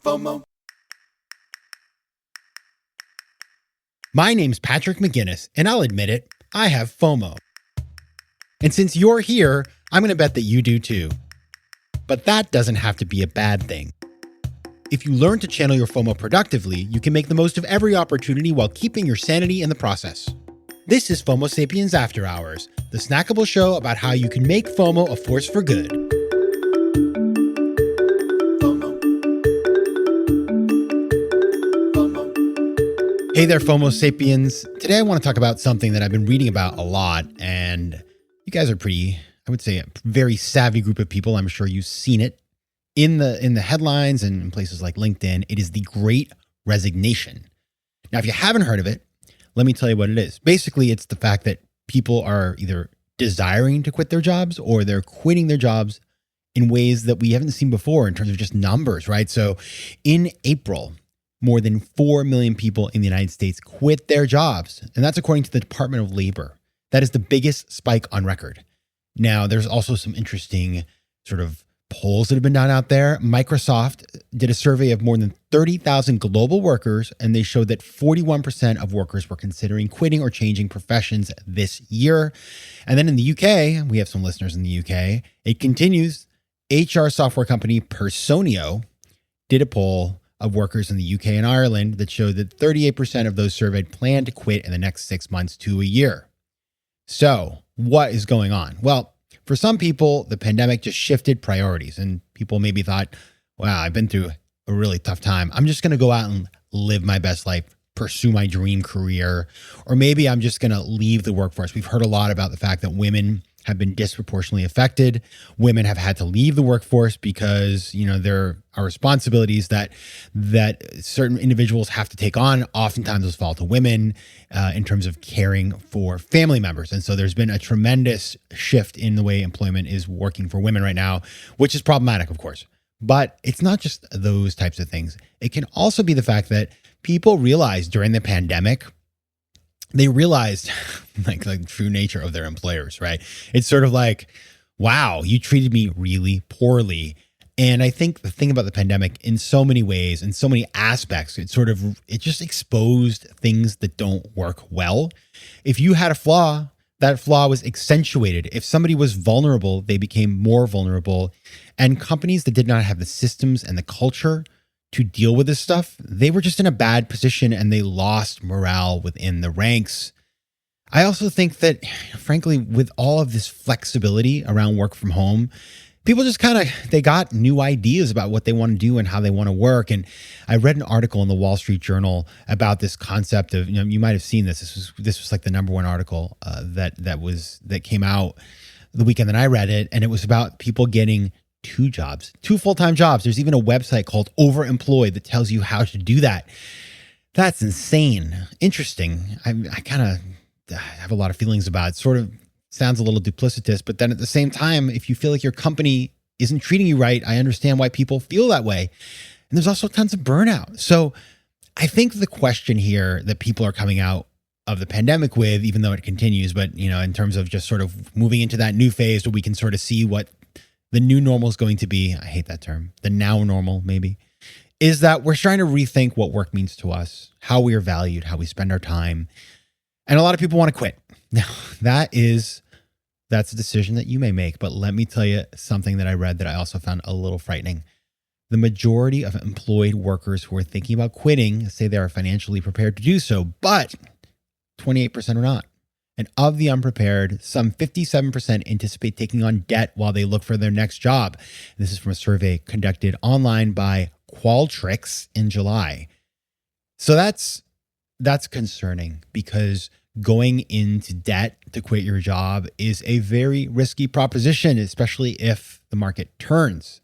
FOMO. My name's Patrick McGinnis, and I'll admit it, I have FOMO. And since you're here, I'm going to bet that you do too. But that doesn't have to be a bad thing. If you learn to channel your FOMO productively, you can make the most of every opportunity while keeping your sanity in the process. This is FOMO Sapiens After Hours, the snackable show about how you can make FOMO a force for good. Hey there, FOMO Sapiens. Today I want to talk about something that I've been reading about a lot, and you guys are pretty, I would say, a very savvy group of people. I'm sure you've seen it in the headlines and in places like LinkedIn. It is the Great Resignation. Now, if you haven't heard of it, let me tell you what it is. Basically, it's the fact that people are either desiring to quit their jobs or they're quitting their jobs in ways that we haven't seen before in terms of just numbers, right? So in April, more than 4 million people in the United States quit their jobs. And that's according to the Department of Labor. That is the biggest spike on record. Now, there's also some interesting sort of polls that have been done out there. Microsoft did a survey of more than 30,000 global workers, and they showed that 41% of workers were considering quitting or changing professions this year. And then in the UK, we have some listeners in the UK, it continues. HR software company Personio did a poll of workers in the UK and Ireland that showed that 38% of those surveyed plan to quit in the next 6 months to a year. So what is going on? Well, for some people, the pandemic just shifted priorities, and people maybe thought, wow, I've been through a really tough time. I'm just going to go out and live my best life, pursue my dream career, or maybe I'm just going to leave the workforce. We've heard a lot about the fact that women have been disproportionately affected. Women have had to leave the workforce because, there are responsibilities that certain individuals have to take on. Oftentimes those fall to women in terms of caring for family members. And so there's been a tremendous shift in the way employment is working for women right now, which is problematic, of course. But it's not just those types of things. It can also be the fact that people realized during the pandemic, they realized like the true nature of their employers, right? It's sort of like, wow, you treated me really poorly. And I think the thing about the pandemic in so many ways, in so many aspects, it just exposed things that don't work well. If you had a flaw, that flaw was accentuated. If somebody was vulnerable, they became more vulnerable. And companies that did not have the systems and the culture to deal with this stuff, they were just in a bad position and they lost morale within the ranks. I also think that, frankly, with all of this flexibility around work from home, people just they got new ideas about what they want to do and how they want to work. And I read an article in the Wall Street Journal about this concept of, you might have seen this. This was like the number one article that came out the weekend that I read it. And it was about people getting two full-time jobs. There's even a website called Overemployed that tells you how to do that. That's insane. Interesting. I kind of have a lot of feelings about it. Sort of sounds a little duplicitous, but then at the same time, if you feel like your company isn't treating you right, I understand why people feel that way. And there's also tons of burnout. So I think the question here that people are coming out of the pandemic with, even though it continues, but in terms of just sort of moving into that new phase where we can sort of see what the new normal is going to be, I hate that term, the now normal maybe, is that we're trying to rethink what work means to us, how we are valued, how we spend our time. And a lot of people want to quit. Now, that's a decision that you may make. But let me tell you something that I read that I also found a little frightening. The majority of employed workers who are thinking about quitting say they are financially prepared to do so, but 28% are not. And of the unprepared, some 57% anticipate taking on debt while they look for their next job. This is from a survey conducted online by Qualtrics in July. So that's concerning because going into debt to quit your job is a very risky proposition, especially if the market turns.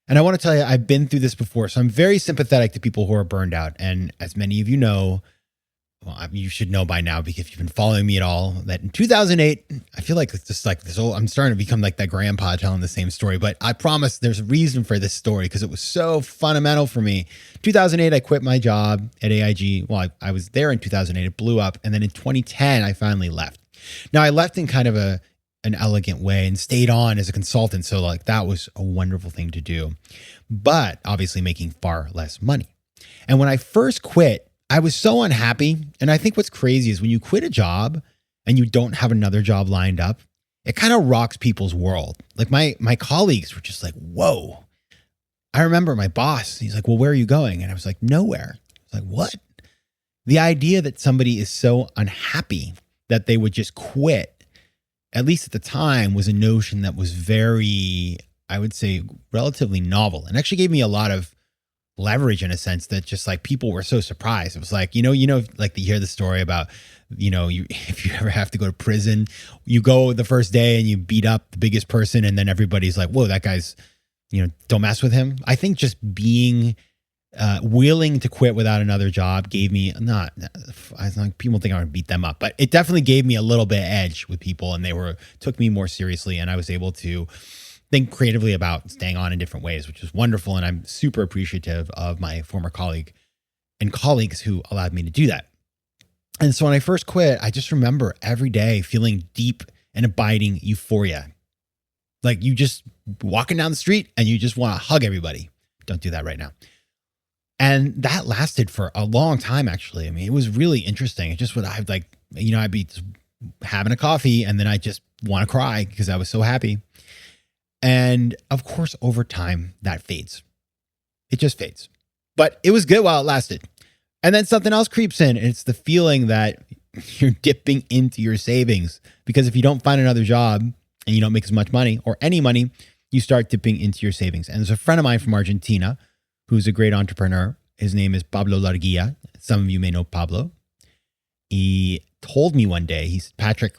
And I want to tell you, I've been through this before, so I'm very sympathetic to people who are burned out. And as many of you know, well, you should know by now because if you've been following me at all, that in 2008, I feel like it's just like this old, I'm starting to become like that grandpa telling the same story, but I promise there's a reason for this story because it was so fundamental for me. 2008, I quit my job at AIG. Well, I was there in 2008, it blew up. And then in 2010, I finally left. Now I left in kind of a an elegant way and stayed on as a consultant. So like that was a wonderful thing to do, but obviously making far less money. And when I first quit, I was so unhappy. And I think what's crazy is when you quit a job and you don't have another job lined up, it kind of rocks people's world. Like my colleagues were just like, whoa. I remember my boss, he's like, well, where are you going? And I was like, nowhere. I was like, what? The idea that somebody is so unhappy that they would just quit, at least at the time, was a notion that was very, I would say, relatively novel, and actually gave me a lot of leverage in a sense that just like people were so surprised. It was like, like you hear the story about, if you ever have to go to prison, you go the first day and you beat up the biggest person, and then everybody's like, whoa, that guy's, don't mess with him. I think just being willing to quit without another job gave me people think I would beat them up, but it definitely gave me a little bit of edge with people, and took me more seriously, and I was able to think creatively about staying on in different ways, which was wonderful. And I'm super appreciative of my former colleague and colleagues who allowed me to do that. And so when I first quit, I just remember every day feeling deep and abiding euphoria. Like you just walking down the street and you just want to hug everybody. Don't do that right now. And that lasted for a long time, actually. I mean, it was really interesting. It just what I'd like, I'd be having a coffee and then I just want to cry because I was so happy. And of course, over time, that fades. It just fades. But it was good while it lasted. And then something else creeps in. And it's the feeling that you're dipping into your savings. Because if you don't find another job and you don't make as much money or any money, you start dipping into your savings. And there's a friend of mine from Argentina who's a great entrepreneur. His name is Pablo Larguilla. Some of you may know Pablo. He told me one day, he said, Patrick,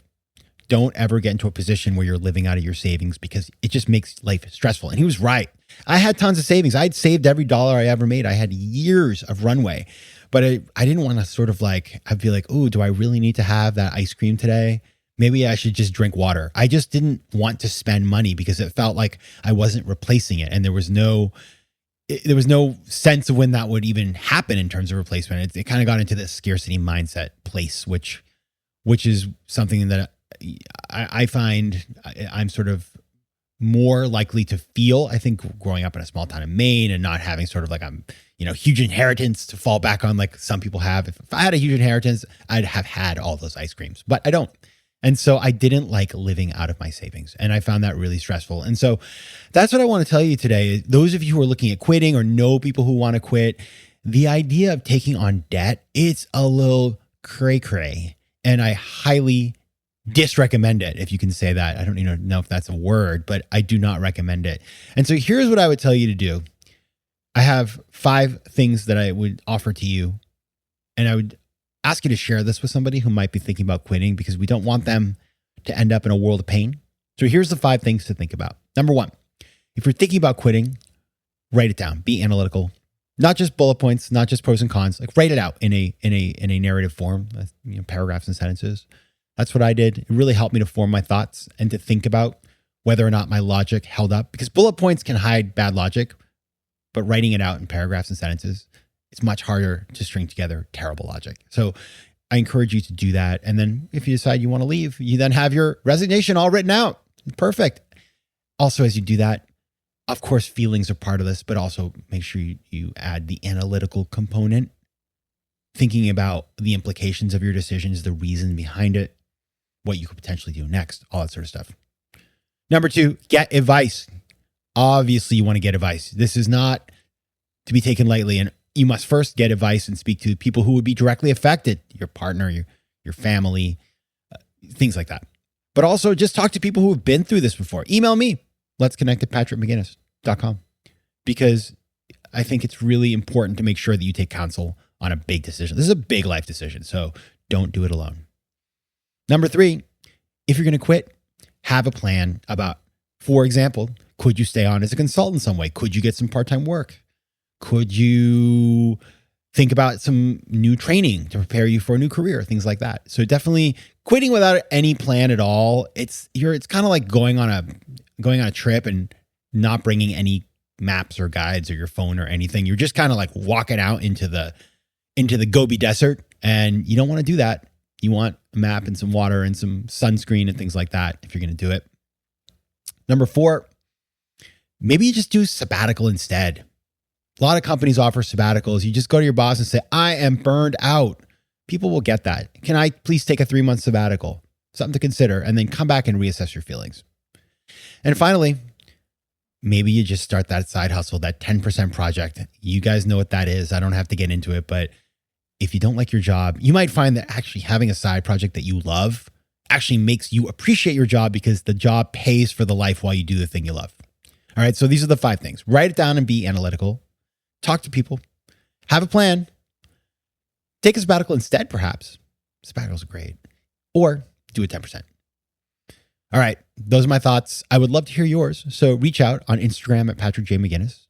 don't ever get into a position where you're living out of your savings because it just makes life stressful. And he was right. I had tons of savings. I'd saved every dollar I ever made. I had years of runway, but I didn't want to sort of like, I'd be like, oh, do I really need to have that ice cream today? Maybe I should just drink water. I just didn't want to spend money because it felt like I wasn't replacing it. And there was no sense of when that would even happen in terms of replacement. It kind of got into this scarcity mindset place, which is something that I find I'm sort of more likely to feel. I think growing up in a small town in Maine and not having sort of like huge inheritance to fall back on like some people have. If I had a huge inheritance, I'd have had all those ice creams, but I don't. And so I didn't like living out of my savings, and I found that really stressful. And so that's what I want to tell you today. Those of you who are looking at quitting or know people who want to quit, the idea of taking on debt, it's a little cray-cray, and I highly disrecommend it, if you can say that. I don't even know if that's a word, but I do not recommend it. And so here's what I would tell you to do. I have 5 things that I would offer to you, and I would ask you to share this with somebody who might be thinking about quitting because we don't want them to end up in a world of pain. So here's the 5 things to think about. Number 1, if you're thinking about quitting, write it down. Be analytical. Not just bullet points, not just pros and cons. Like write it out in a narrative form, paragraphs and sentences. That's what I did. It really helped me to form my thoughts and to think about whether or not my logic held up, because bullet points can hide bad logic, but writing it out in paragraphs and sentences, it's much harder to string together terrible logic. So I encourage you to do that. And then if you decide you want to leave, you then have your resignation all written out. Perfect. Also, as you do that, of course, feelings are part of this, but also make sure you add the analytical component, thinking about the implications of your decisions, the reason behind it, what you could potentially do next, all that sort of stuff. Number 2, get advice. Obviously, you want to get advice. This is not to be taken lightly, and you must first get advice and speak to people who would be directly affected, your partner, your family, things like that. But also just talk to people who have been through this before. Email me. Let's connect at patrickmcginnis.com, because I think it's really important to make sure that you take counsel on a big decision. This is a big life decision, so don't do it alone. Number 3, if you're going to quit, have a plan about, for example, could you stay on as a consultant some way? Could you get some part-time work? Could you think about some new training to prepare you for a new career? Things like that. So definitely quitting without any plan at all. It's kind of like going on a trip and not bringing any maps or guides or your phone or anything. You're just kind of like walking out into the Gobi Desert, and you don't want to do that. You want a map and some water and some sunscreen and things like that if you're going to do it. Number 4, maybe you just do sabbatical instead. A lot of companies offer sabbaticals. You just go to your boss and say, I am burned out. People will get that. Can I please take a 3-month sabbatical? Something to consider, and then come back and reassess your feelings. And finally, maybe you just start that side hustle, that 10% project. You guys know what that is. I don't have to get into it, but if you don't like your job, you might find that actually having a side project that you love actually makes you appreciate your job because the job pays for the life while you do the thing you love. All right, so these are the 5 things. Write it down and be analytical. Talk to people. Have a plan. Take a sabbatical instead, perhaps. Sabbaticals are great. Or do a 10%. All right, those are my thoughts. I would love to hear yours. So reach out on Instagram at Patrick J. McGinnis,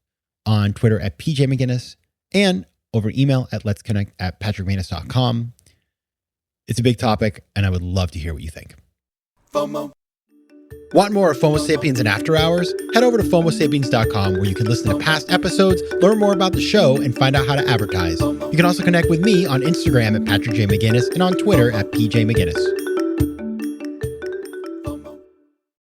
on Twitter at PJ McGinnis, and over email at letsconnect@patrickmanus.com. It's a big topic, and I would love to hear what you think. FOMO. Want more of FOMO Sapiens and After Hours? Head over to FOMOSapiens.com where you can listen to past episodes, learn more about the show, and find out how to advertise. You can also connect with me on Instagram at Patrick J. McGinnis and on Twitter at PJ McGinnis.